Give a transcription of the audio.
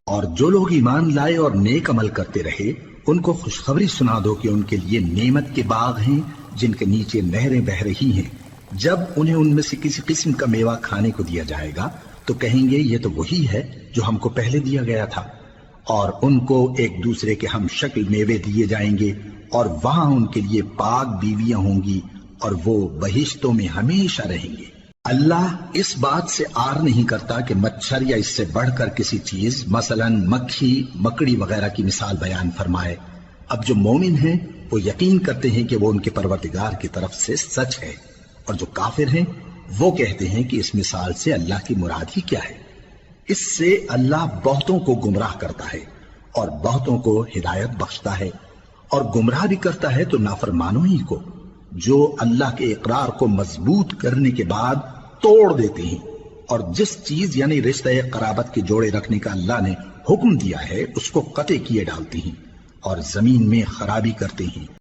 اور جو لوگ ایمان لائے اور نیک عمل کرتے رہے ان کو خوشخبری سنا دو کہ ان کے لیے نعمت کے باغ ہیں جن کے نیچے نہریں بہہ رہی ہیں۔ جب انہیں ان میں سے کسی قسم کا میوہ کھانے کو دیا جائے گا تو کہیں گے یہ تو وہی ہے جو ہم کو پہلے دیا گیا تھا، اور ان کو ایک دوسرے کے ہم شکل میوے دیے جائیں گے، اور وہاں ان کے لیے پاک بیویاں ہوں گی اور وہ بہشتوں میں ہمیشہ رہیں گے۔ اللہ اس بات سے آر نہیں کرتا کہ مچھر یا اس سے بڑھ کر کسی چیز مثلا مکھی، مکڑی وغیرہ کی مثال بیان فرمائے۔ اب جو مومن ہیں وہ یقین کرتے ہیں کہ وہ ان کے پروردگار کی طرف سے سچ ہے، اور جو کافر ہیں وہ کہتے ہیں کہ اس مثال سے اللہ کی مراد ہی کیا ہے۔ اس سے اللہ بہتوں کو گمراہ کرتا ہے اور بہتوں کو ہدایت بخشتا ہے، اور گمراہ بھی کرتا ہے تو نافرمانوں ہی کو، جو اللہ کے اقرار کو مضبوط کرنے کے بعد توڑ دیتے ہیں، اور جس چیز یعنی رشتہ قرابت کے جوڑے رکھنے کا اللہ نے حکم دیا ہے اس کو قطع کیے ڈالتے ہیں اور زمین میں خرابی کرتے ہیں۔